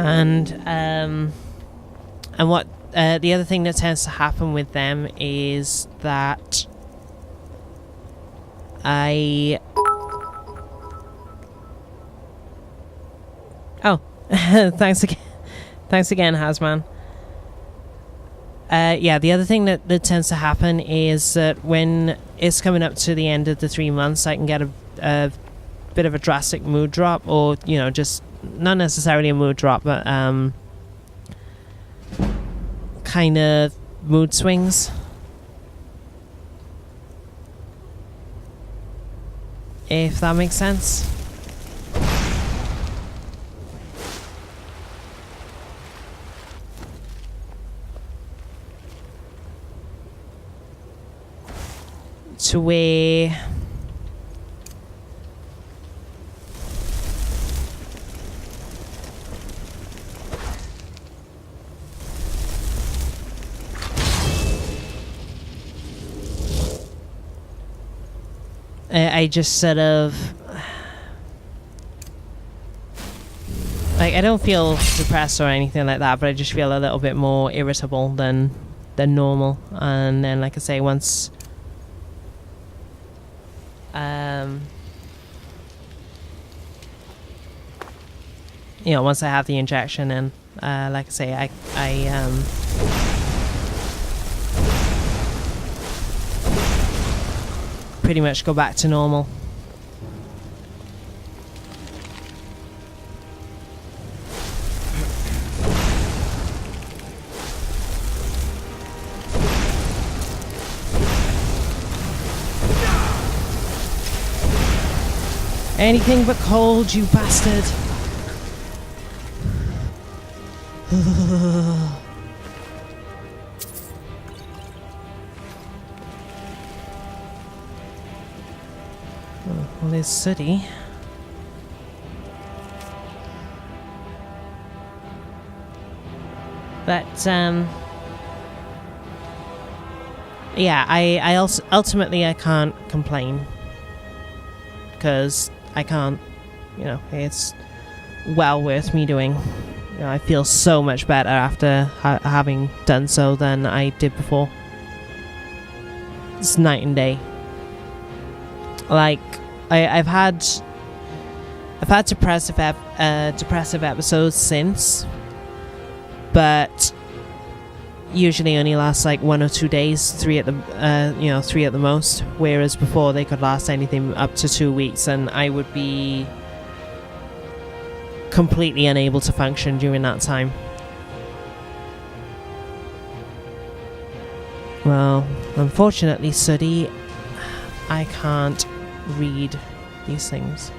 And what the other thing that tends to happen with them is that thanks again, Hasman. The other thing that tends to happen is that when it's coming up to the end of the 3 months, I can get a bit of a drastic mood drop, or, just not necessarily a mood drop, but kind of mood swings. If that makes sense. To where I just sort of like, I don't feel depressed or anything like that, but I just feel a little bit more irritable than normal. And then, like I say, once once I have the injection, and like I say, I pretty much go back to normal. Anything but cold, you bastard. Well, there's Sooty. But, yeah, I also, ultimately, I can't complain. Because I can't, it's well worth me doing. I feel so much better after having done so than I did before. It's night and day. Like, I've had depressive episodes since, but usually only lasts like 1 or 2 days, 3 at the most. Whereas before they could last anything up to 2 weeks, and I would be completely unable to function during that time. Well, unfortunately, Sooty, I can't read these things.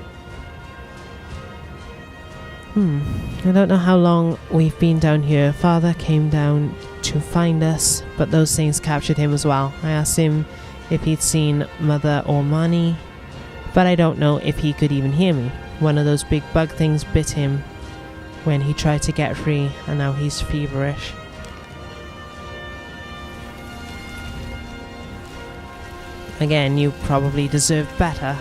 I don't know how long we've been down here. Father came down to find us, but those things captured him as well. I asked him if he'd seen Mother or Mani, but I don't know if he could even hear me. One of those big bug things bit him when he tried to get free, and now he's feverish. Again, you probably deserved better.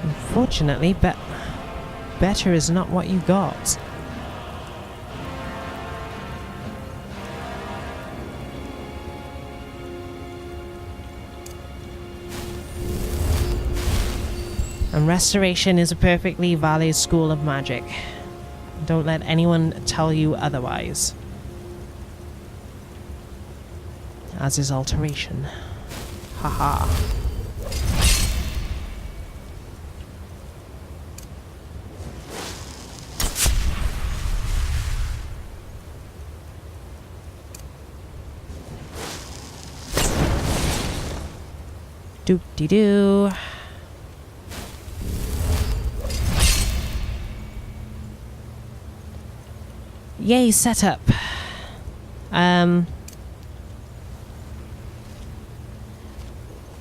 Unfortunately, better is not what you got. And restoration is a perfectly valid school of magic. Don't let anyone tell you otherwise. As is alteration. Haha. Doop-de-doo. Yay, setup.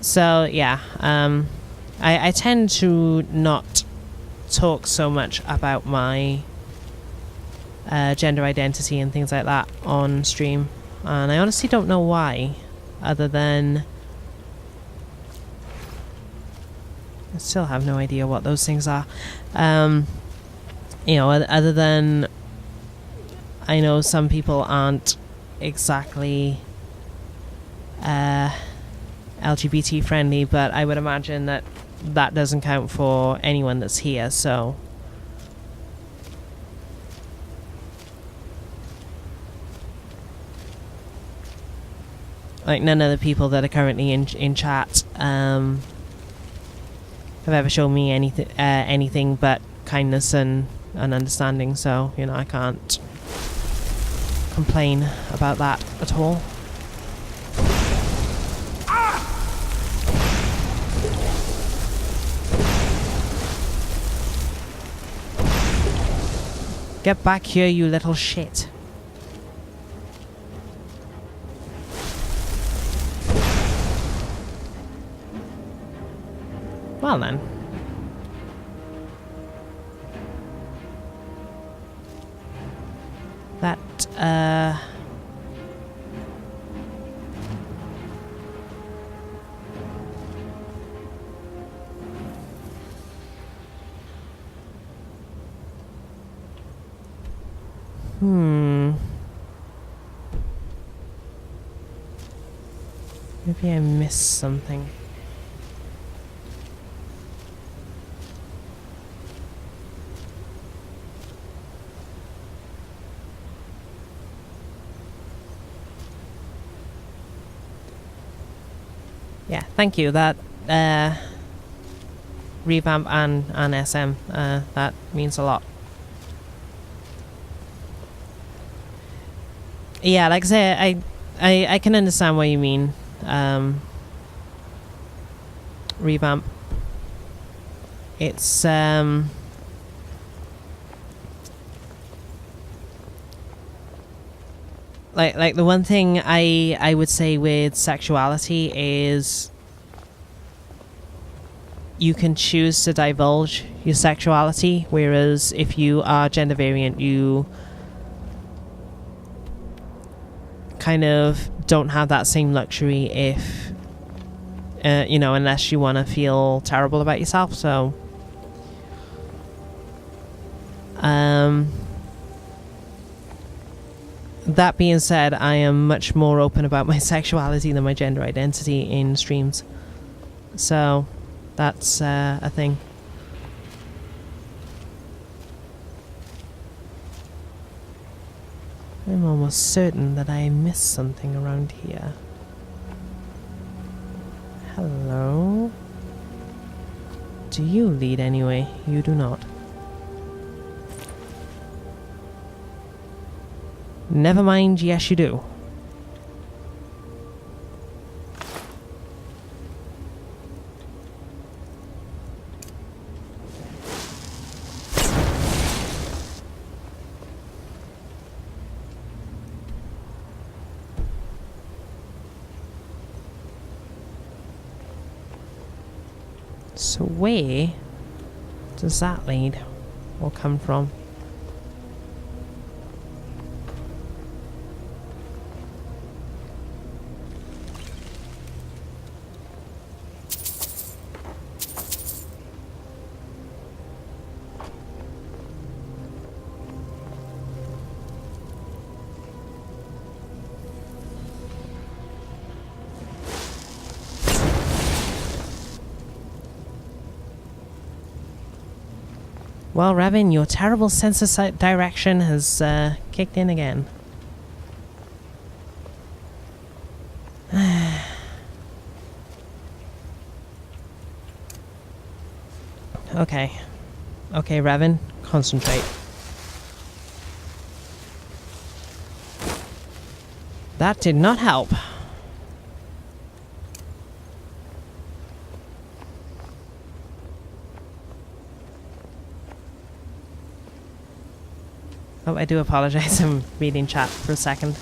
So, yeah. I tend to not talk so much about my gender identity and things like that on stream. And I honestly don't know why, other than I still have no idea what those things are. You know, other than I know some people aren't exactly LGBT friendly, but I would imagine that doesn't count for anyone that's here, so like none of the people that are currently in chat have ever shown me anything but kindness and understanding, so you know I can't complain about that at all. Get back here, you little shit. Well then. That, Maybe I missed something. Yeah, thank you. That revamp and SM, that means a lot. Yeah, like I say, I can understand what you mean. Revamp. It's like the one thing I would say with sexuality is you can choose to divulge your sexuality, whereas if you are gender variant, you kind of don't have that same luxury if you know, unless you want to feel terrible about yourself. So that being said, I am much more open about my sexuality than my gender identity in streams, so that's a thing. I'm almost certain that I missed something around here. Hello? Do you lead anyway? You do not. Never mind, yes you do. So where does that lead or come from? Well, Revin, your terrible sense of direction has kicked in again. Okay. Okay, Revin, concentrate. That did not help. Oh, I do apologize. I'm reading chat for a second.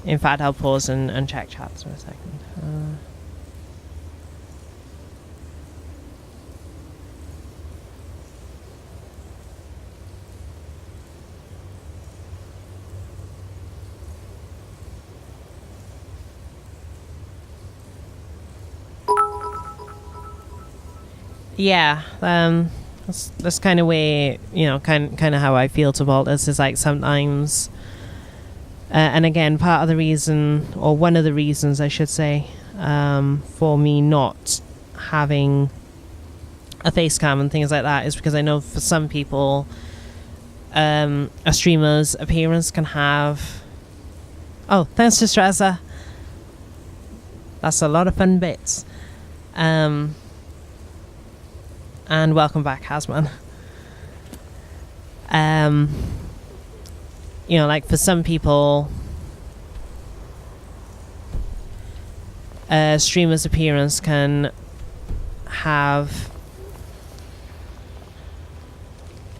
In fact, I'll pause and check chats for a second. yeah, that's kind of way, kind of how I feel to Baltus is like sometimes, and again, part of the reason, or one of the reasons I should say, for me not having a face cam and things like that is because I know for some people, a streamer's appearance can have... Oh, thanks, Distressa. That's a lot of fun bits. And welcome back, Hasman. Like for some people, a streamer's appearance can have,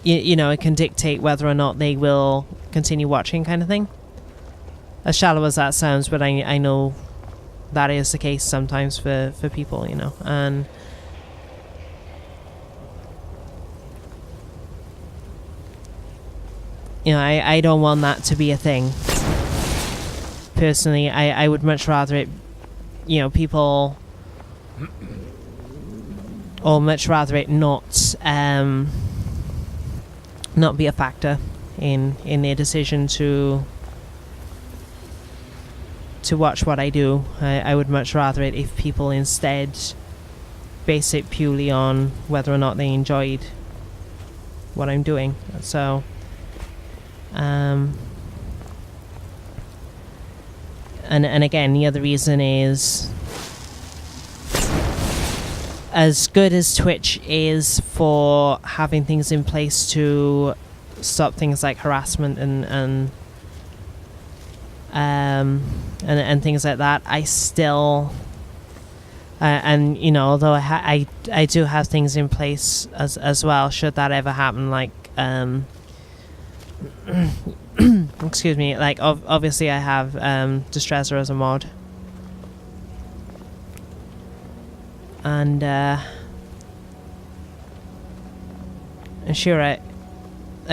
it can dictate whether or not they will continue watching, kind of thing. As shallow as that sounds, but I know that is the case sometimes for people, and I don't want that to be a thing. Personally, I would much rather it, people, or much rather it not be a factor in their decision to watch what I do. I would much rather it if people instead base it purely on whether or not they enjoyed what I'm doing. So, and again, the other reason is, as good as Twitch is for having things in place to stop things like harassment and things like that, I still although I do have things in place as well, should that ever happen, like excuse me, like obviously I have Distressor as a mod, and sure, I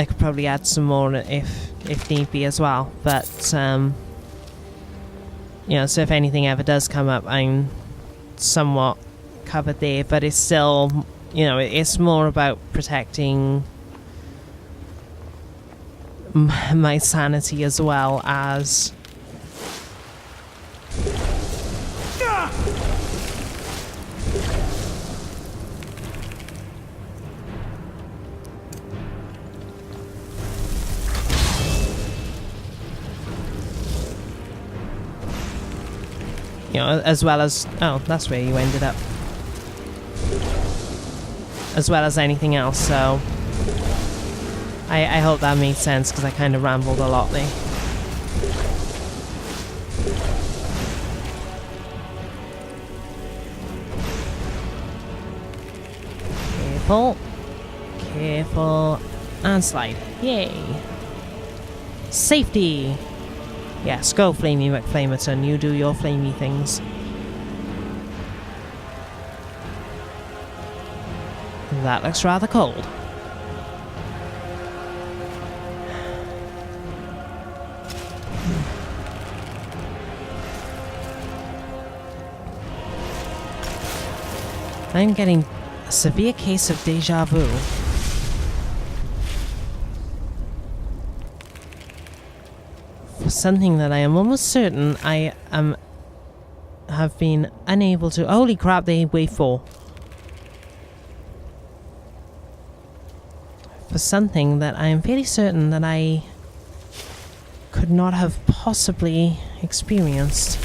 could probably add some more if need be as well, but so if anything ever does come up, I'm somewhat covered there. But it's still, it's more about protecting my sanity as well as as well as... Oh, that's where you ended up. As well as anything else, so... I hope that made sense, because I kind of rambled a lot there. Careful. Careful. And slide. Yay. Safety! Yes, go Flamey McFlamerton, you do your flamey things. That looks rather cold. I'm getting a severe case of deja vu. For something that I am almost certain I have been unable to... Holy crap, they weigh 4. For something that I am fairly certain that I could not have possibly experienced.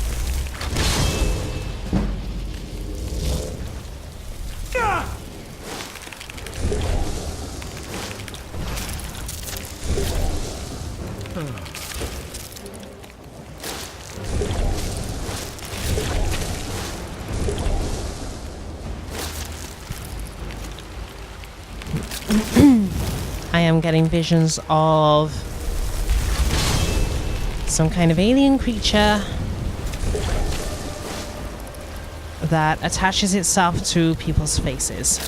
I am getting visions of some kind of alien creature that attaches itself to people's faces,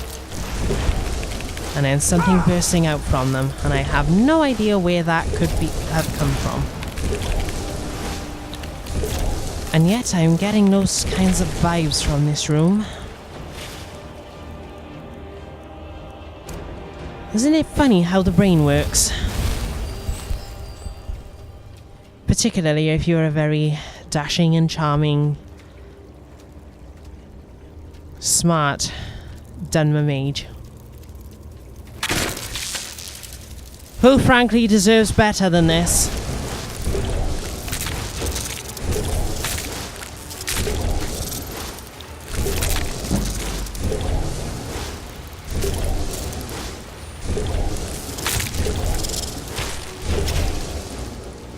and then something bursting out from them, and I have no idea where that could have come from. And yet I'm getting those kinds of vibes from this room. Isn't it funny how the brain works? Particularly if you're a very dashing and charming, smart Dunmer mage. Who frankly deserves better than this.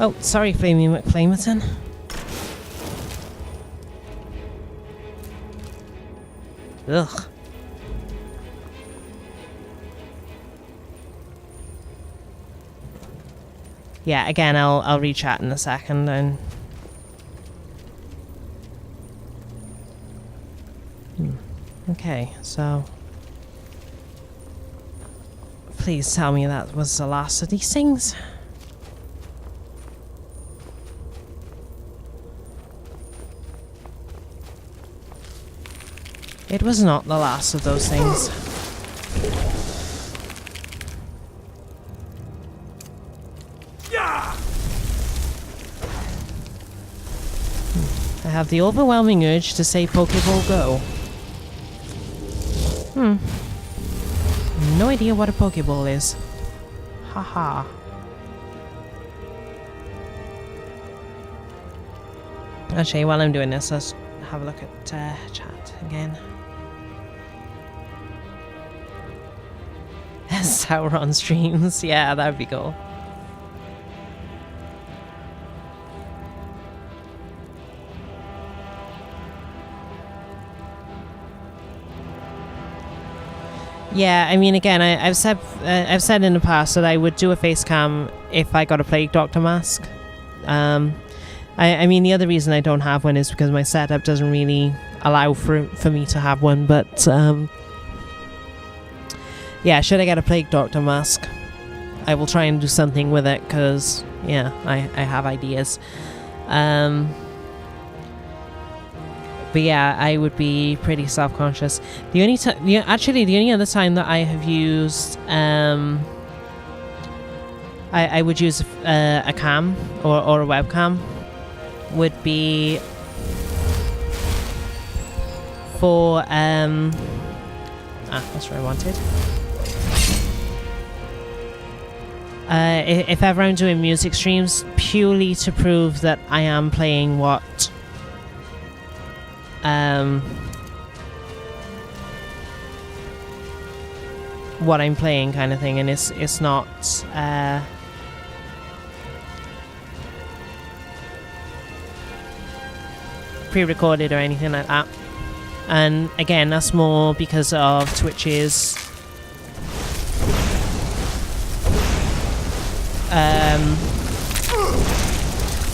Oh, sorry, Flamey McFlamerton. Ugh. Yeah, again, I'll re-chat in a second and... Okay, so... Please tell me that was the last of these things. It was not the last of those things. I have the overwhelming urge to say Pokeball Go. No idea what a Pokeball is. Haha. Actually, while I'm doing this, let's have a look at chat again. Sauron streams. Yeah, that would be cool. Yeah, I mean, again, I've said in the past that I would do a face cam if I got a Plague Doctor mask. I mean, the other reason I don't have one is because my setup doesn't really allow for me to have one, but yeah, should I get a Plague Doctor mask, I will try and do something with it, because, yeah, I have ideas. But yeah, I would be pretty self-conscious. The only actually, the only other time that I have used, I would use a cam or a webcam would be for, that's what I wanted. If ever I'm doing music streams, purely to prove that I am playing what I'm playing, kind of thing, and it's not pre-recorded or anything like that. And again, that's more because of Twitch's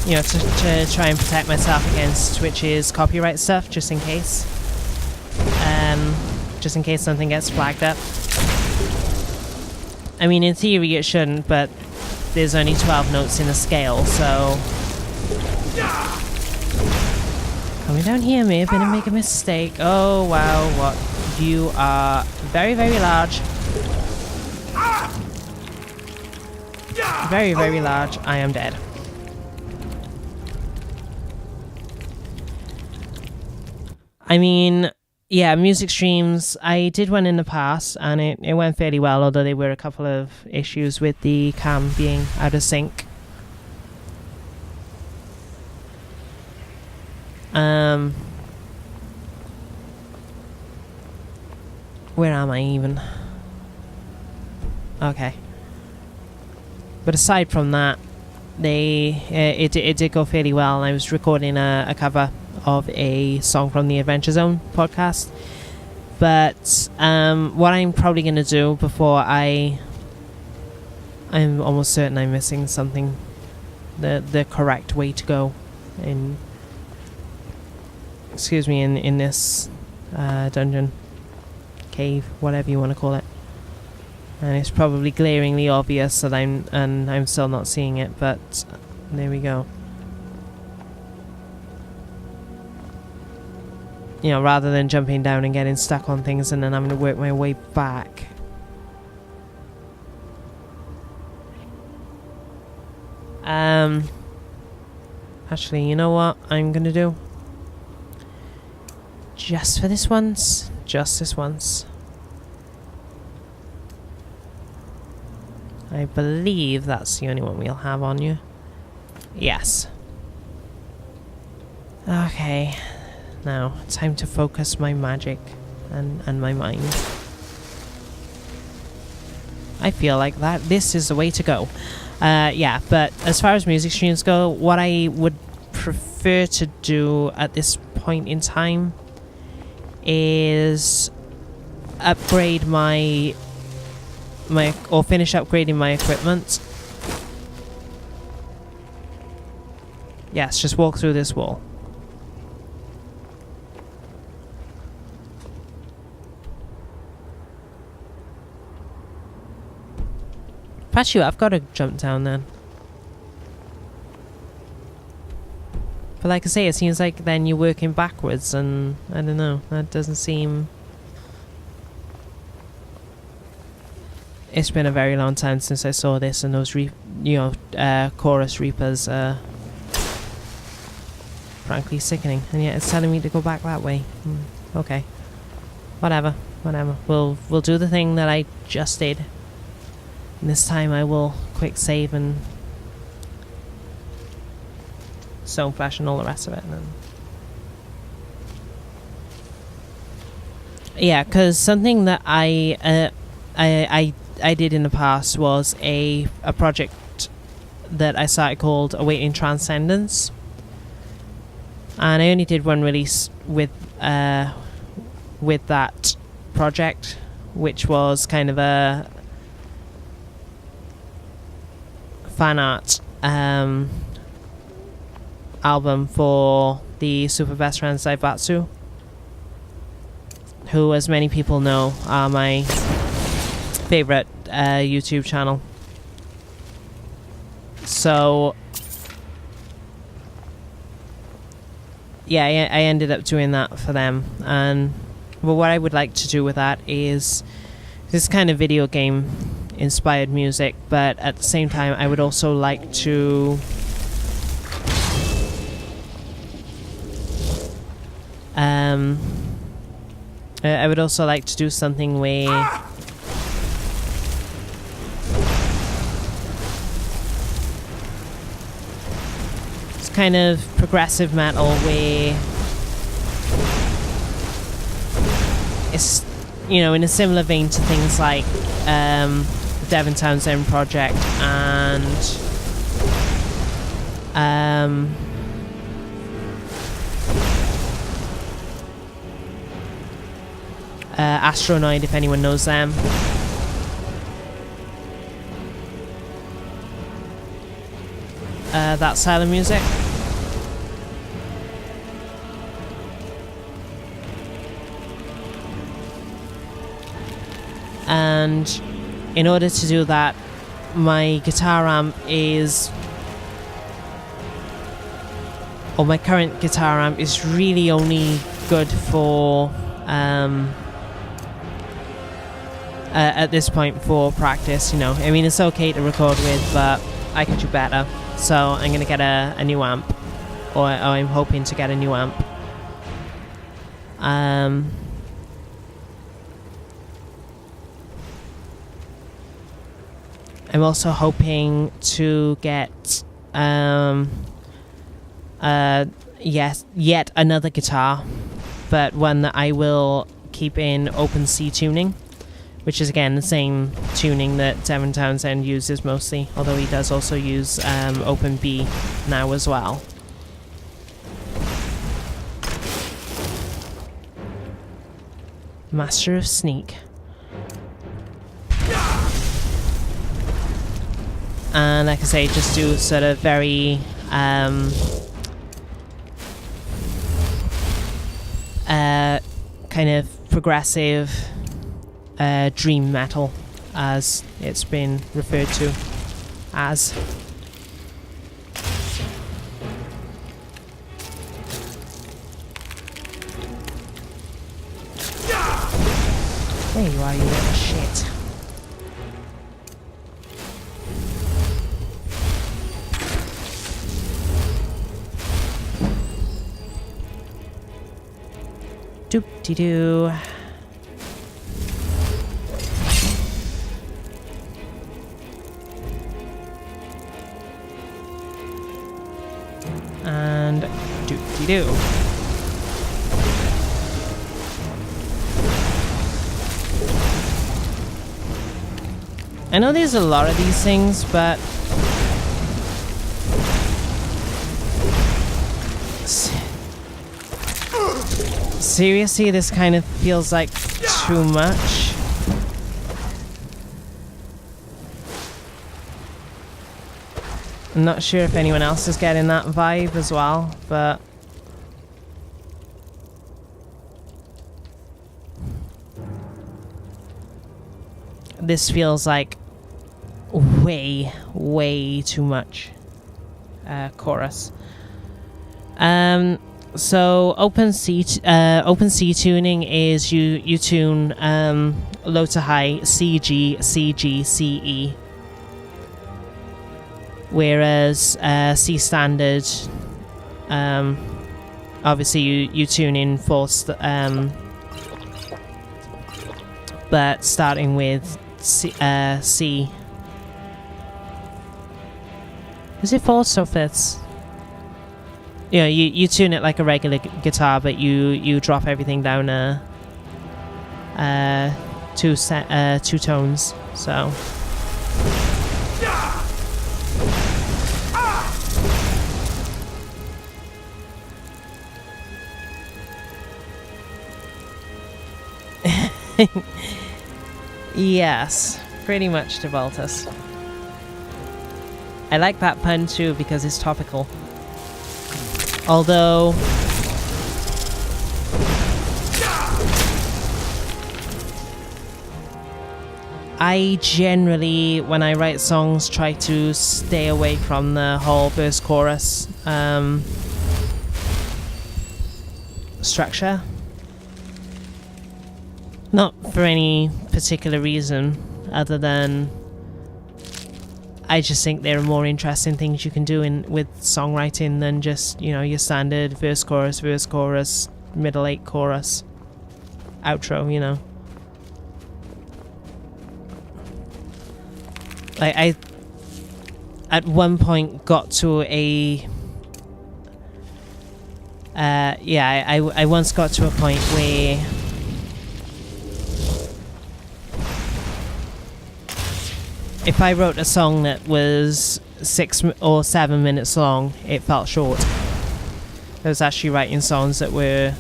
you know, to try and protect myself against Twitch's copyright stuff, just in case something gets flagged up. I mean, in theory it shouldn't, but there's only 12 notes in a scale, so coming down here may have been make a mistake. Oh wow, what? You are very, very large. Very, very large. I am dead. I mean, yeah, music streams, I did one in the past, and it went fairly well, although there were a couple of issues with the cam being out of sync. Where am I even? Okay. But aside from that, it did go fairly well. I was recording a cover of a song from the Adventure Zone podcast. But what I'm probably going to do before I'm almost certain I'm missing something, the correct way to go in, excuse me, in this dungeon, cave, whatever you want to call it. And it's probably glaringly obvious that I'm still not seeing it, but there we go. You know, rather than jumping down and getting stuck on things and then I'm going to work my way back. Actually, you know what I'm gonna do? Just for this once. Just this once. I believe that's the only one we'll have on you. Yes. Okay. Now, time to focus my magic and my mind. I feel like this is the way to go. Yeah, but as far as music streams go, what I would prefer to do at this point in time is upgrade or finish upgrading my equipment. Yes, just walk through this wall. Patch you, I've got to jump down then. But like I say, it seems like then you're working backwards, and I don't know, that doesn't seem... It's been a very long time since I saw this, and those chorus reapers are frankly sickening, and yet it's telling me to go back that way. Okay. Whatever. We'll do the thing that I just did. And this time I will quick save and stone flash and all the rest of it. And then... Yeah, because something that I did in the past was a project that I started called Awaiting Transcendence, and I only did one release with that project, which was kind of a fan art album for the Super Best Friends Daibatsu, who, as many people know, are my favorite YouTube channel. So yeah, I ended up doing that for them, and well, what I would like to do with that is this kind of video game inspired music, but at the same time I would also like to do something where it's kind of progressive metal, where it's, you know, in a similar vein to things like the Devin Townsend project and Astronoid, if anyone knows them. That style of music. And in order to do that, my guitar amp is, or my current guitar amp is really only good for at this point for practice, you know. I mean, it's okay to record with, but I could do better. So I'm gonna get a new amp, or I'm hoping to get a new amp. I'm also hoping to get yet another guitar, but one that I will keep in open C tuning, which is again the same tuning that Devin Townsend uses mostly, although he does also use open B now as well. Master of Sneak. And like I say, just do sort of very kind of progressive dream metal, as it's been referred to as. There you are, you little shit. Doop-de-doo. And doop-de-doo. I know there's a lot of these things, but seriously, this kind of feels like too much. I'm not sure if anyone else is getting that vibe as well, but this feels like way too much chorus. So open C tuning is you tune low to high C G C G C E, whereas C standard obviously you tune in full but starting with C. Is it fourths or fifths? Yeah, you tune it like a regular guitar, but you drop everything down two tones. So yes, pretty much Devoltus. I like that pun too because it's topical. Although I generally, when I write songs, try to stay away from the whole verse chorus structure. Not for any particular reason other than I just think there are more interesting things you can do with songwriting than just, you know, your standard verse, chorus, middle eight chorus, outro, you know. I at one point got to a I once got to a point where if I wrote a song that was 6 or 7 minutes long, it felt short. I was actually writing songs that were,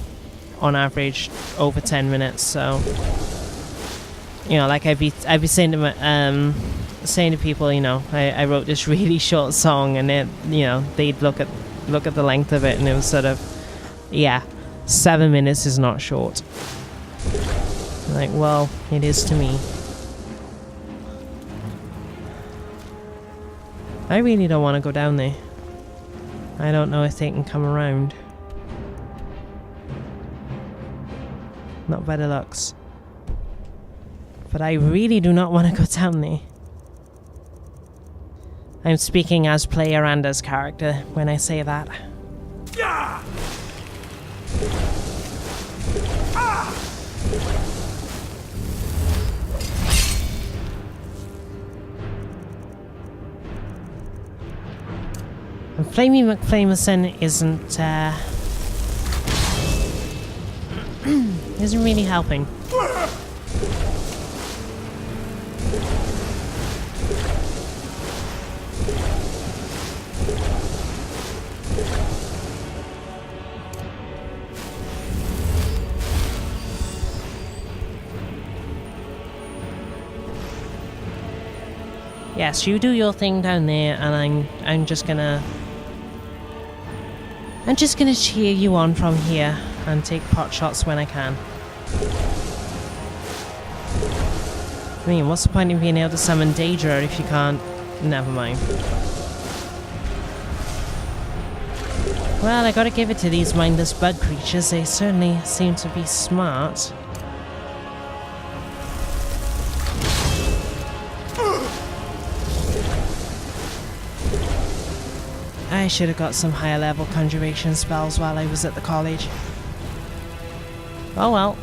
on average, over 10 minutes. So, you know, like I'd be saying to people, you know, I wrote this really short song, and then, you know, they'd look at the length of it, and it was sort of, yeah, 7 minutes is not short. Like, well, it is to me. I really don't want to go down there. I don't know if they can come around. Not by the looks. But I really do not want to go down there. I'm speaking as player and as character when I say that. Yeah! Ah! And Flamey McFlamerson isn't really helping. Yes, you do your thing down there, and I'm just gonna cheer you on from here and take pot shots when I can. I mean, what's the point in being able to summon Daedra if you can't? Never mind. Well, I gotta give it to these mindless bug creatures. They certainly seem to be smart. I should have got some higher level conjuration spells while I was at the college. Oh well.